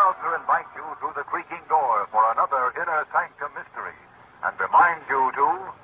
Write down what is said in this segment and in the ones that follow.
proud to invite you through the creaking door for another Inner Sanctum mystery and remind you to...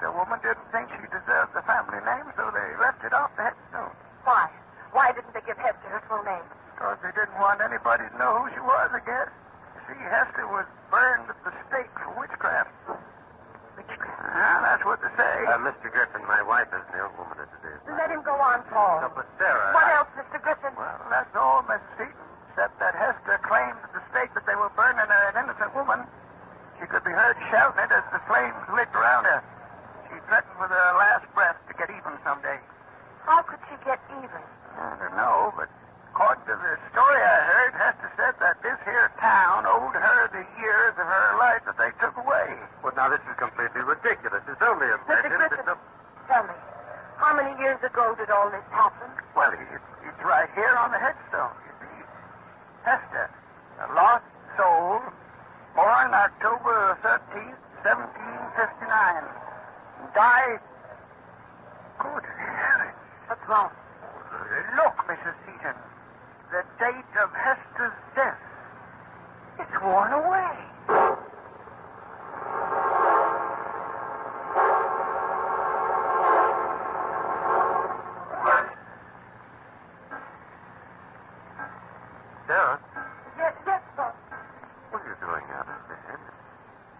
The woman didn't think she deserved the family name, so they left it off the headstone. Why? Why didn't they give Hester her full name? Because they didn't want anybody to know who she was, I guess. You see, Hester was burned at the stake for witchcraft. Witchcraft? That's what they say. Mr. Griffin, my wife is an ill woman as it is. Let him go on, Paul. No, but Sarah... What else, Mr. Griffin? Well, that's all, Mrs. Seaton, except that Hester claimed at the stake that they were burning an innocent woman. She could be heard shouting it as the flames lit around her. She threatened with her last breath to get even someday. How could she get even? I don't know, but according to the story I heard, Hester said that this here town owed her the years of her life that they took away. Well, now, this is completely ridiculous. It's only a Mr. legend. Griffin, tell me, how many years ago did all this happen? Well, it's right here on the headstone, you see. Hester, a lost soul, born October 13th, 1759. Died... Good heavens. What's wrong? Look, Mrs. Seaton. The date of Hester's death. It's worn away. Sarah, Yes, Paul. what are you doing out of bed?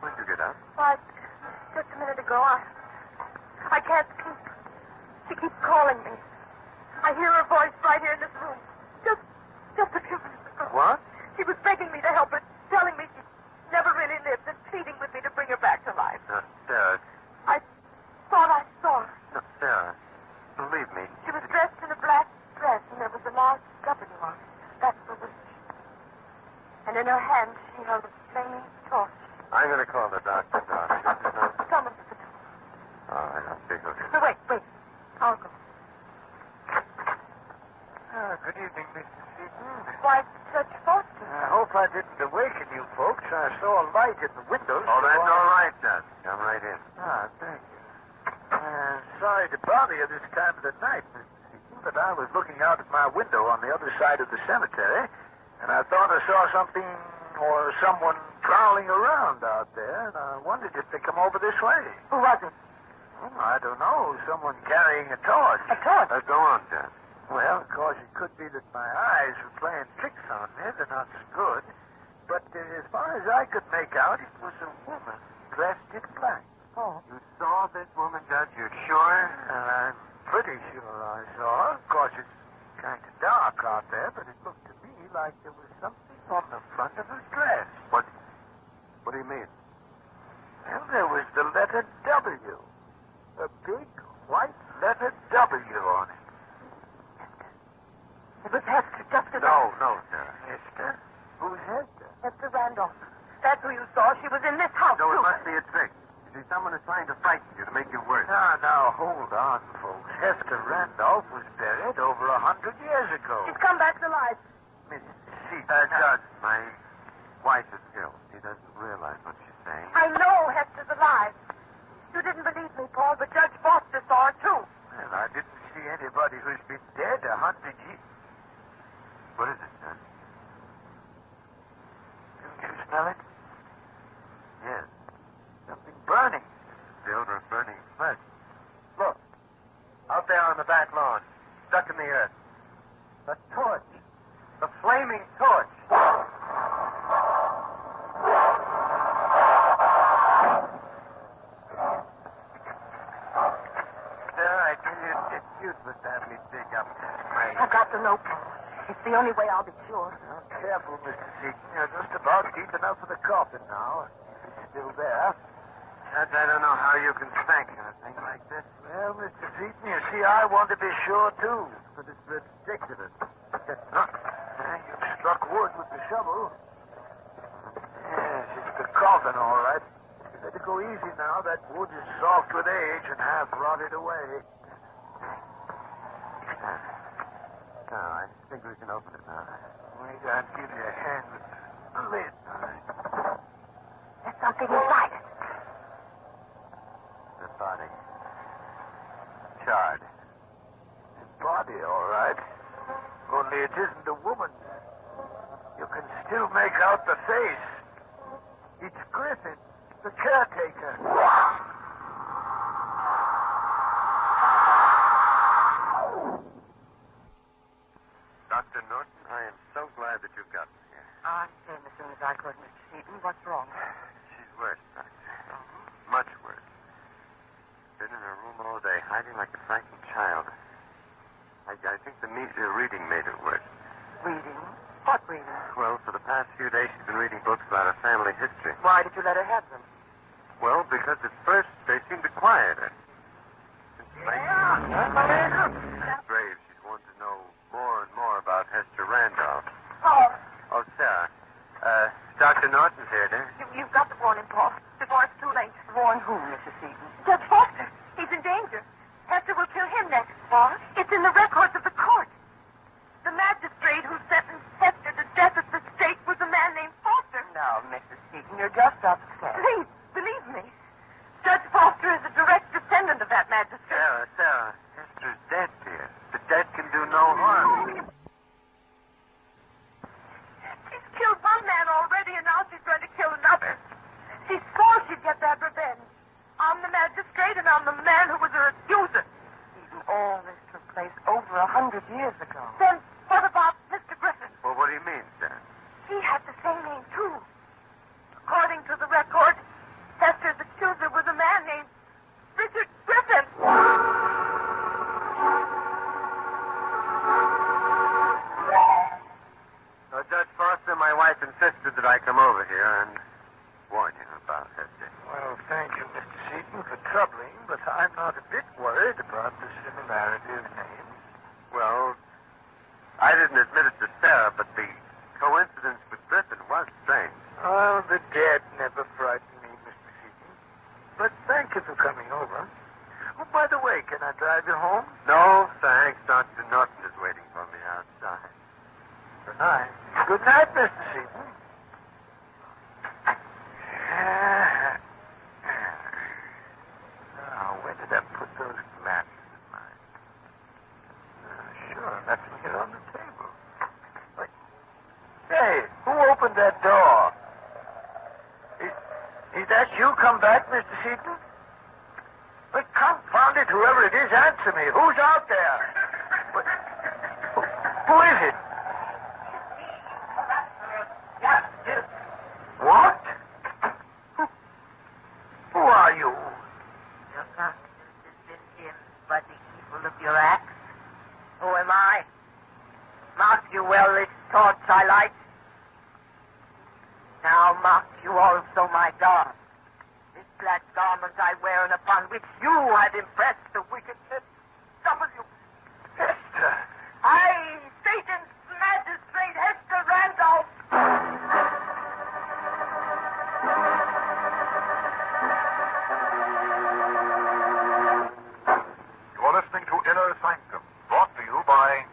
When did you get up? Why, just a minute ago, I can't sleep. She keeps calling me. I hear her voice right here in this room. Just a few minutes ago. What? She was begging me to help her, telling me she never really lived and pleading with me to bring her back to life. Sarah. I thought I saw her. No, Sarah. Believe me. She was dressed in a black dress, and there was a large W on it. That's the witch. And in her hand, she held a flaming torch. I'm going to call the doctor, Doc. Summon the doctor. All right, I'll take her. No, wait. I'll go. Good evening, Mrs. Seaton. Why, Judge Foster? I hope I didn't awaken you folks. I saw a light in the windows. Oh, that's all right, Doc. Come right in. Thank you. Sorry to bother you this time of the night, Mr. Seaton, but I was looking out at my window on the other side of the cemetery, and I thought I saw something or someone prowling around out there, and I wondered if they come over this way. Who was it? Oh, I don't know. Someone carrying a torch. A torch? Go on, Doc. Well, of course, it could be that my eyes were playing tricks on me. They're not so good. But as far as I could make out, it was a woman dressed in black. Oh. You saw this woman, Judge? You're sure? I'm pretty sure I saw her. Of course, it's kind of dark out there, but it looked to me like there was something on the front of her dress. What do you mean? Well, there was the letter W. A big white letter W on it. It was Hester, just as No, Sarah. Hester? Who's Hester? Hester Randolph. That's who you saw. She was in this house, No, it too. must be a trick. You see, someone is trying to frighten you to make you worse. Now, hold on, folks. Hester Randolph was buried over 100 years ago. She's come back to life. Miss Seaton. Judge, my wife is ill. She doesn't realize what she's saying. I know Hester's alive. You didn't believe me, Paul, but Judge Foster saw her, too. Well, I didn't see anybody who's been dead 100 years. What is it, Judge? Don't you smell it? Yes. Something burning. The odor of burning flesh. Look. Out there on the back lawn. Stuck in the earth. A torch. The flaming torch. Sarah, I tell you, it's useless to have me dig up this grave. I've got to know, Paul. It's the only way I'll be sure. Now, careful, Mr. Seaton. You're just about deep enough for the coffin now. If it's still there. Judge, I don't know how you can sanction a thing like this. Well, Mr. Seaton, you see, I want to be sure, too. But it's ridiculous. You've struck wood with the shovel. Yes, it's the coffin, all right. You better go easy now. That wood is soft with age and half rotted away. I think we can open it now. Wait, I'll give you a hand with the lid. There's something inside. The body. Charred. The body, all right. Only it isn't a woman. You can still make out the face. It's Griffin, the caretaker. Oh, they're hiding like a frightened child. I think the reading made it worse. Reading? What reading? Well, for the past few days, she's been reading books about her family history. Why did you let her have them? Well, because at first they seemed to quiet her. Since grave, she's wanted to know more and more about Hester Randolph. Oh, Sarah. Dr. Norton's here, dear. You've got to warn him, Paul, before it's too late. Warn who, Mrs. Seaton? Judge Foster. He's in danger. Hester will kill him next. What? It's in the records of the court. The magistrate who sentenced Hester to death at the stake was a man named Foster. Now, Mrs. Seaton, you're just upset. Please, believe me. Judge Foster is a direct descendant of that magistrate. Sarah. Hester's dead, dear. The dead can do no harm. She's killed one man already, and now she's going to kill another. She swore she'd get that revenge. On the magistrate and on the man who was her accuser. Seaton, all this took place over 100 years ago. Then what about Mr. Griffin? Well, what do you mean, Sarah? He had the same name, too. According to the record, Hester's accuser was a man named Richard Griffin. So, Judge Foster, my wife insisted that I come over here and warn you about Hester. Well, thank you, Mr. Seaton, for troubling, but I'm not a bit worried about the similarity of names. Well, I didn't admit it to Sarah, but the coincidence with Griffin was strange. Well, the dead never frighten me, Mr. Seaton. But thank you for coming over. Oh, by the way, can I drive you home? No, thanks. Dr. Norton is waiting for me outside. Good night. Good night, Mr. Seaton. Now, where did I put those glasses of mine? Sure, left them here on the table. Wait. Hey, who opened that door? Is that you come back, Mr. Seaton? But confound it, whoever it is, answer me. Who's out there? Who is it? What? Who are you? Your confidence has been dimmed by the evil of your acts. Who am I? Mark you well this torch I light. Now mark you also my God. This black garment I wear and upon which you have impressed the wickedness. W. Hester. I, Satan's magistrate, Hester Randolph. You're listening to Inner Sanctum, brought to you by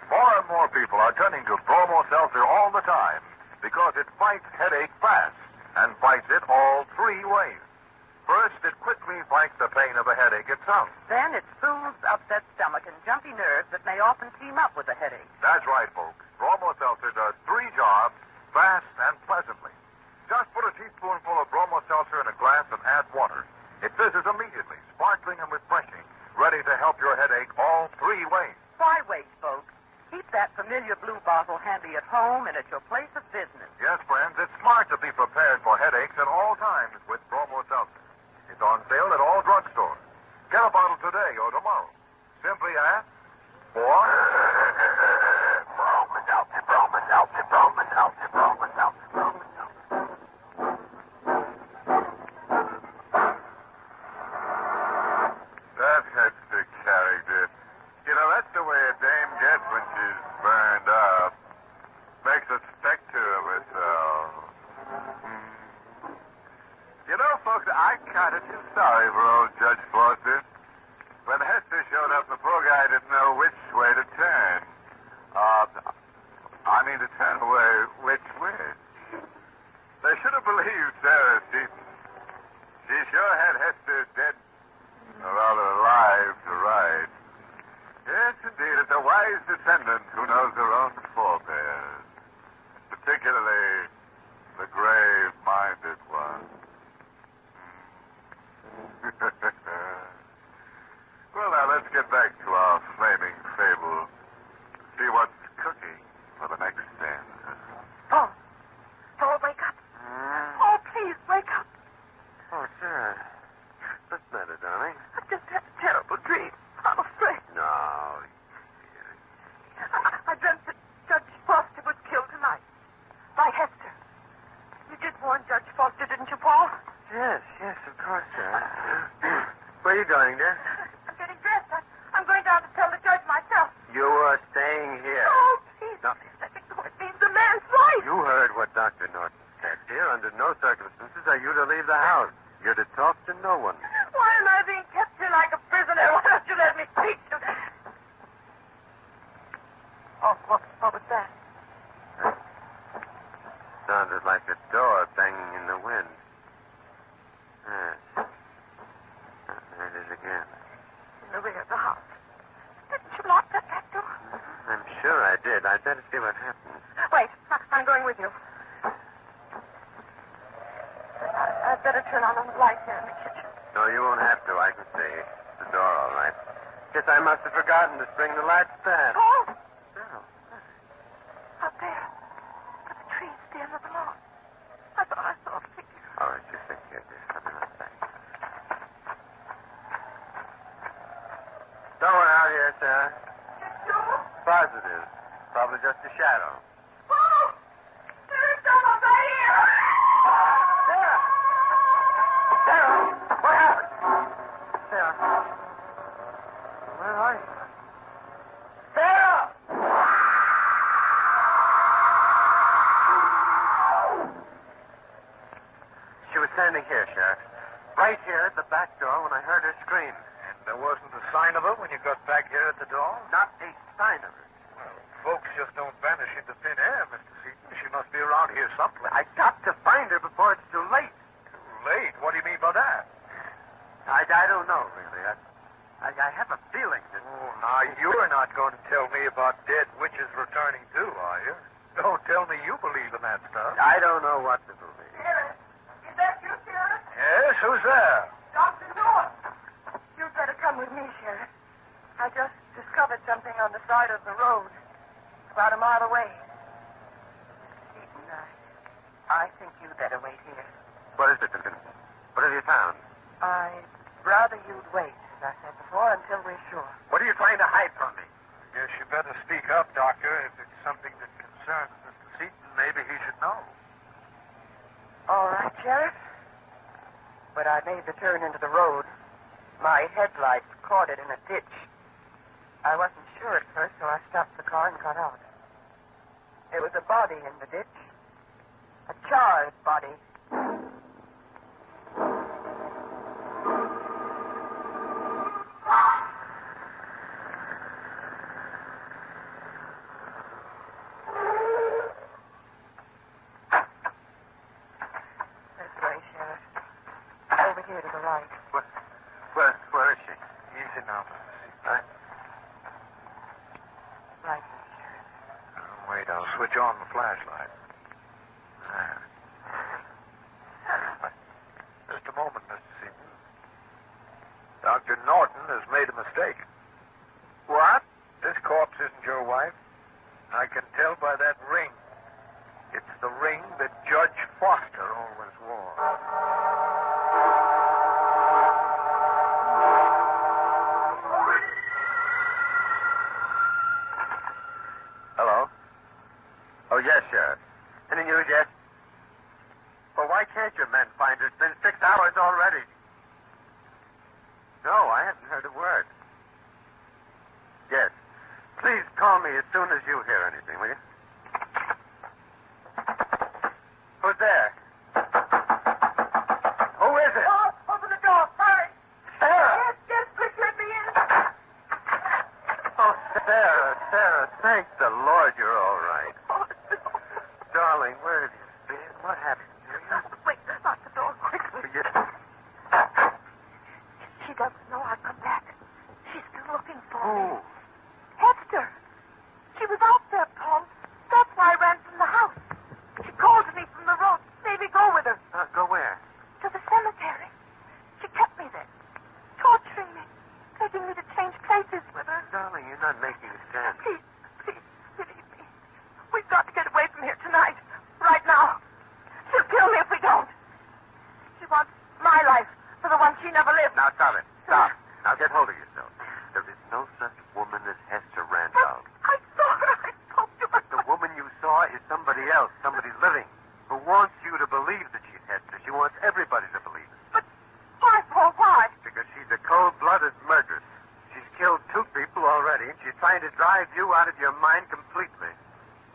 More and more people are turning to Bromo Seltzer all the time because it fights headache fast and fights it all three ways. First, it quickly fights the pain of the headache itself. Then it soothes upset stomach and jumpy nerves that may often team up with a headache. That's right, folks. Bromo Seltzer does three jobs fast and pleasantly. Just put a teaspoonful of Bromo Seltzer in a glass and add water. It fizzes immediately, sparkling and refreshing, ready to help your headache all three ways. Why wait, folks? Keep that familiar blue bottle handy at home and at your place of business. Yes, friends, it's smart to be prepared for headaches at all times with Bromo Seltzer. It's on sale at all drugstores. Get a bottle today or tomorrow. Simply ask for Bromo Seltzer, Bromo Seltzer, Bromo Seltzer, Bromo Seltzer, Bromo Seltzer. That Hester character. You know, that's the way a dame gets when she's burned up. Makes a specter of herself. You know, folks, I kind of feel sorry for old Judge Foster. When Hester showed up, the poor guy didn't know which way to turn. To turn away which way? They should have believed Sarah Seaton. She sure had Hester dead, or rather alive, to ride. Yes, indeed, it's a wise descendant who knows her own forebears. Particularly the grave-minded one. Well, now, let's get back to our flaming fable. See what's cooking for the next stanza. Yes, of course, sir. Where are you going, dear? I'm getting dressed. I'm going down to tell the judge myself. You are staying here. Oh, please. No. Let me go. It means the man's life. You heard what Dr. Norton said, dear. Under no circumstances are you to leave the house. You're to talk to no one. Why am I being kept here like a prisoner? Why don't you let me speak to... Oh, what was that? Sounded like a door banging in the wind. Yes. There it is again. In the rear of the house. Didn't you lock that back door? I'm sure I did. I'd better see what happens. Wait, I'm going with you. I'd better turn on the light here in the kitchen. No, you won't have to. I can see. The door all right. Guess I must have forgotten to spring the lights back. Oh! No. Up there. By the trees at the end of the lawn. I thought I saw a figure. All right, just sit here, dear. I'll be right back. No one out here, sir. It's you? Positive. Probably just a shadow. Oh! There's someone right here! Sarah! Sarah! What happened? Sarah? Where are you? Sarah! She was standing here, Sheriff. Right here at the back door when I heard her scream. And there wasn't a sign of her when you got back here at the door? Not a sign of her. Well, folks just don't vanish into thin air, Mr. Seaton. She must be around here someplace. I got to find her before it's too late. Too late? What do you mean by that? I don't know, really. I have a feeling that... Oh, now, you're not going to tell me about dead witches returning too, are you? Don't tell me you believe in that stuff. I don't know what to believe. Sheriff, is that you, Sheriff? Yes, who's there? Dr. Norton. You'd better come with me, Sheriff. I just discovered something on the side of the road, about a mile away. Seaton, I think you'd better wait here. What is it, Lincoln? What have you found? I'd rather you'd wait, as I said before, until we're sure. What are you trying to hide from me? Guess you better speak up, Doctor. If it's something that concerns Mr. Seaton, maybe he should know. All right, Sheriff. When I made the turn into the road, my headlights caught it in a ditch. I wasn't sure at first, so I stopped the car and got out. There was a body in the ditch. A charred body. This way, Sheriff. Over here to the right. Where is she? Easy now, Mr. Seaton. Huh? Right here, Sheriff. Wait, I'll switch on the flashlight. There. Just a moment, Mr. Seaton. Dr. Norton has made a mistake. What? This corpse isn't your wife. I can tell by that ring. It's the ring that Judge Foster always wore. Hello? Oh, yes, Sheriff. Any news yet? Well, why can't your men find her? It's been 6 hours already. No, I haven't heard a word. Yes. Please call me as soon as you hear anything, will you? Who's there? Who is it? Oh, open the door. Hurry. Sarah! Yes, quick, let me in. Oh, Sarah, thank the Lord you're all right. Oh, no. Darling, where have you been? What happened to you? Wait, lock the door quickly. She doesn't know I've come back. She's still looking for me. Who? Hester. She was out there, Paul. That's why I ran from the house. She called to me from the road. Maybe go with her. Go where? To the cemetery. She kept me there, torturing me, begging me to change places with her. Darling, you're not making sense. Please, believe me. We've got to get away from here tonight. Right now. She'll kill me if we don't. She wants my life for the one she never lived. Now, stop it. Stop. Now, get hold of yourself. There is no such woman as Hester Randolph. I saw her. I spoke to her. The woman you saw is somebody else, somebody living, who wants you to believe that she's Hester. She wants everybody to believe cold-blooded murderess. She's killed 2 people already, and she's trying to drive you out of your mind completely.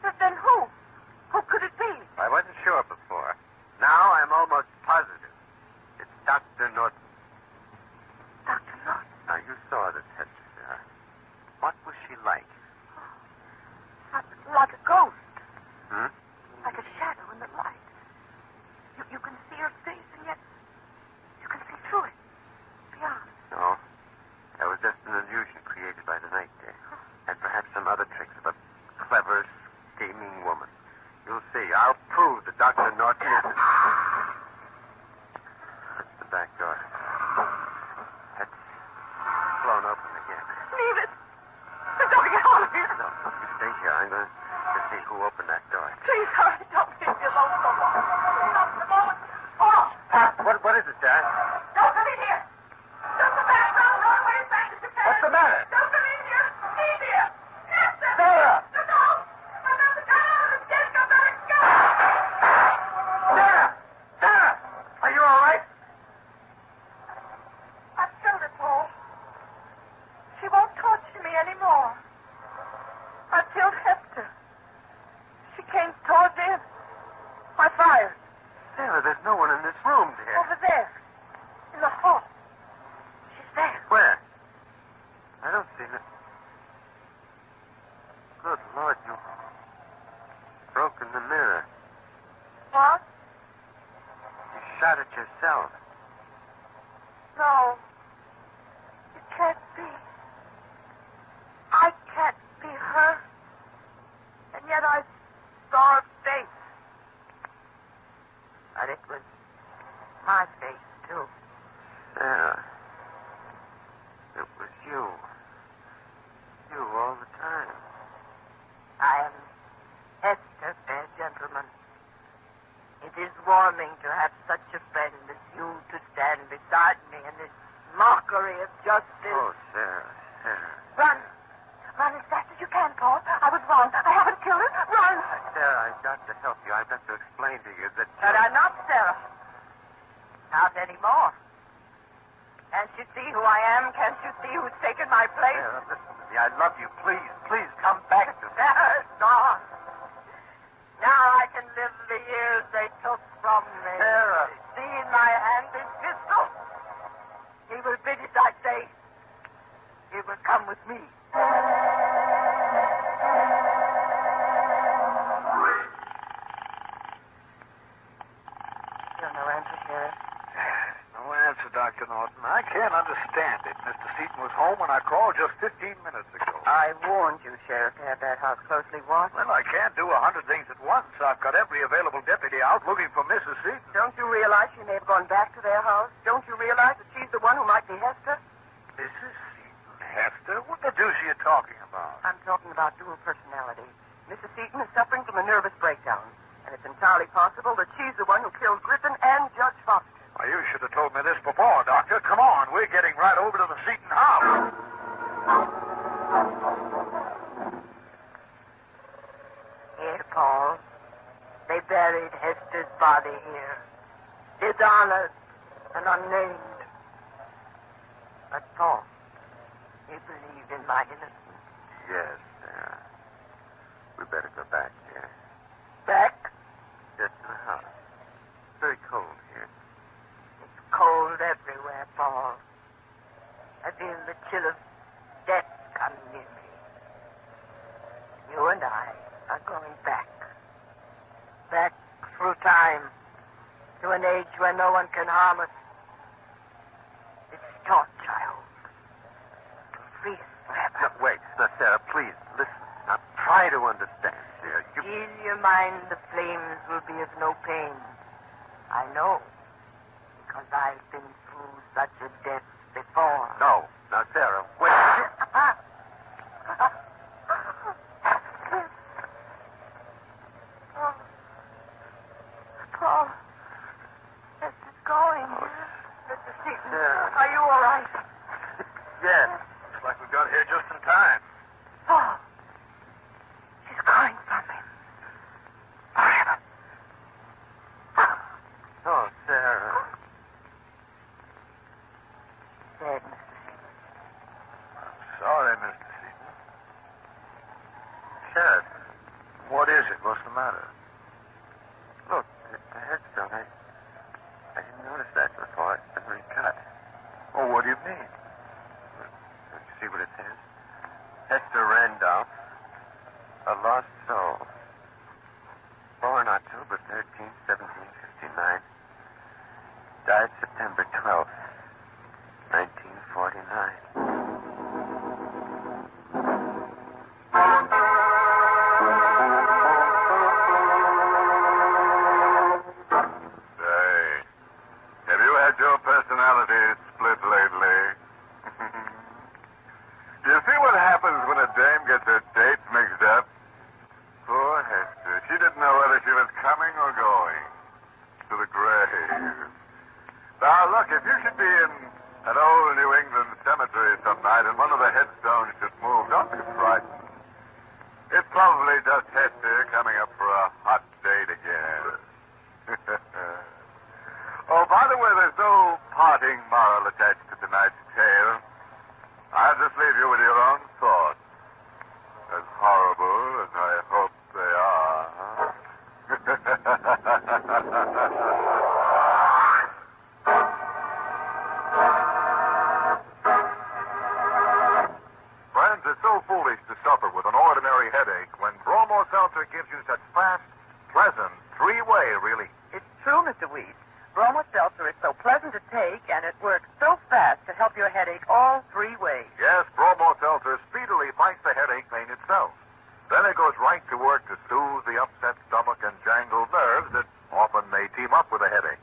But then who? Who could it be? I wasn't sure before. Now I'm almost positive. It's Dr. Norton. Dr. Norton. Now, you saw this Hester, Sarah. What was she like? Like a ghost. Hmm? Like a shadow in the light. You can see her face, and yet you can see through it. Beyond. No. That was just an illusion created by the night there. And perhaps some other tricks of a clever, scheming woman. You'll see. I'll prove that Dr. Norton is... That's the back door. That's blown open again. Leave it. We've got to get out of here. No, you stay here. I'm going to see who opened that door. Please, hurry. Don't leave me alone so long. Not for a moment. Paul! What is it, Dad? Don't come in here. Just the background. Run away as fast as you can. What's the matter? Don't come in here. Leave here. Yes, sir. Sarah! Look out. I've got the gun out of the desk. I've got it. Go. Sarah! Sarah! Are you all right? I've killed her, Paul. She won't torture me anymore. I've killed Hester. She came towards in. I fired. Sarah, there's no one in this room, dear. Over there. In the hall. She's there. Where? I don't see her. Good Lord, you broken the mirror. What? You shot it yourself. No. It can't be. I can't be her. And yet I saw her face. But it was my face, too. Sarah. It was you. You all the time. I am Hester, fair gentleman. It is warming to have such a friend as you to stand beside me in this mockery of justice. Oh, Sarah, Sarah. Run! Run as fast as you can, Paul. I was wrong. I haven't killed her. Run! Sarah, I've got to help you. I've got to explain to you that... But I'm not Sarah. Not anymore. Can't you see who I am? Can't you see who's taken my place? Sarah, listen to me. I love you. Please, please come back to me. Sarah, it's gone. Now I can live the years they took from me. Sarah. See in my hand this pistol. He will bid it, I say. He will come with me. Still no answer, Sheriff. No answer, Dr. Norton. I can't understand it. Mr. Seaton was home when I called just 15 minutes ago. I warned you, Sheriff, to have that house closely watched. Well, I can't do 100 things at once. I've got every available deputy out looking for Mrs. Seaton. Don't you realize she may have gone back to their house? Don't you realize that she's the one who might be Hester? Mrs. Seaton? Hester? What the deuce are you talking about? I'm talking about dual personality. Mrs. Seaton is suffering from a nervous breakdown, and it's entirely possible that she's the one who killed Griffin and Judge Foster. Well, you should have told me this before, Doctor. Come on, we're getting right over to the Seaton house. Here, Paul. They buried Hester's body here. Dishonored and unnamed. But, Paul, you believe in my innocence. Yes, Sarah. We better go back there. Back? Just to the house. It's very cold here. It's cold everywhere, Paul. I feel the chill of death come near me. You and I are going back. Back through time to an age where no one can harm us. It's taught, child. To free us forever. No, wait. Now, Sarah, please, listen. Now, try to understand, Sarah. Ease your mind, the flames will be of no pain. I know, because I've been through such a death before. No. Now, Sarah, wait. Paul, this is going. Mr. Seaton, Sarah. are you all right? Yes. Looks like we got here just in time. Paul, she's crying from him. Forever. Oh, Sarah. Dead, Mr. Seaton. Doc, if you should be in an old New England cemetery some night and one of the headstones should move, don't be frightened. It's probably just Hester coming up for a hot date again. Oh, by the way, there's no parting moral attached to tonight's tale. I'll just leave you with your own thoughts. As horrible as I hope they are. Friends, it's so foolish to suffer with an ordinary headache when Bromo Seltzer gives you such fast, pleasant, three-way relief. It's true, Mr. Weed. Bromo Seltzer is so pleasant to take, and it works so fast to help your headache all three ways. Yes, Bromo Seltzer speedily fights the headache pain itself. Then it goes right to work to soothe the upset stomach and jangled nerves that often may team up with a headache.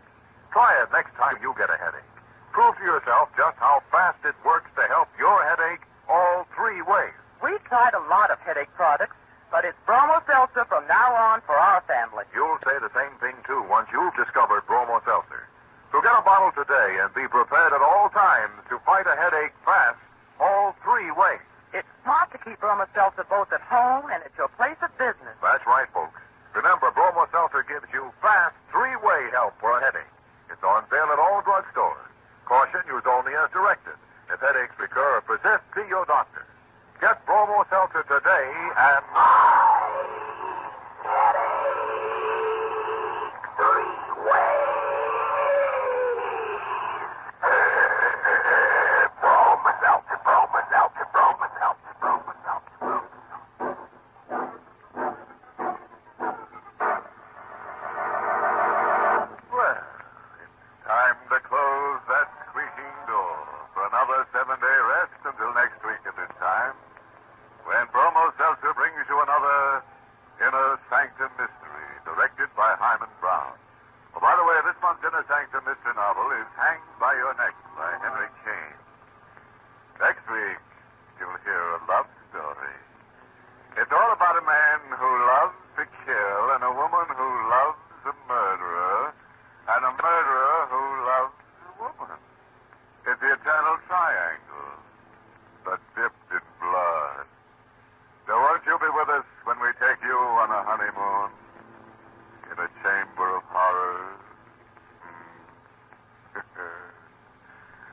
Try it next time you get a headache. Prove to yourself just how fast it works to help your headache all three ways. We've tried a lot of headache products, but it's Bromo Seltzer from now on for our family. You'll say the same thing, too, once you've discovered Bromo Seltzer. So get a bottle today and be prepared at all times to fight a headache fast all three ways. It's smart to keep Bromo Seltzer both at home and at your place of business. That's right, folks. Remember, Bromo Seltzer gives you fast three-way help for a headache. It's on sale at all drugstores. Caution, use only as directed. If headaches recur or persist, see your doctor. Get Bromo Seltzer today and... Time to close that squeaking door for another 7-day rest until next week at this time, when Bromo Seltzer brings you another Inner Sanctum mystery, directed by Hyman Brown. Oh, by the way, this month's Inner Sanctum mystery novel is Hanged by Your Neck by Henry Kane. Next week, you'll hear a love story. It's all about a man who loves to kill and a woman who loves a murderer, and a murderer who loves a woman. It's the eternal triangle, but dipped in blood. So won't you be with us when we take you on a honeymoon in a chamber of horrors?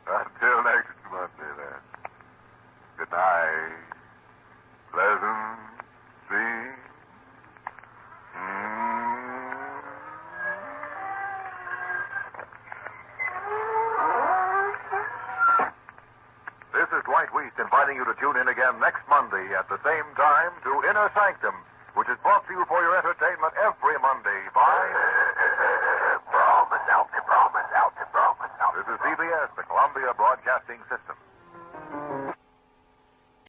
Until next Monday, then. Good night. Pleasant dreams. This is Dwight Weist inviting you to tune in again next Monday at the same time to Inner Sanctum, which is brought to you for your entertainment every Monday by... This is CBS, the Columbia Broadcasting System.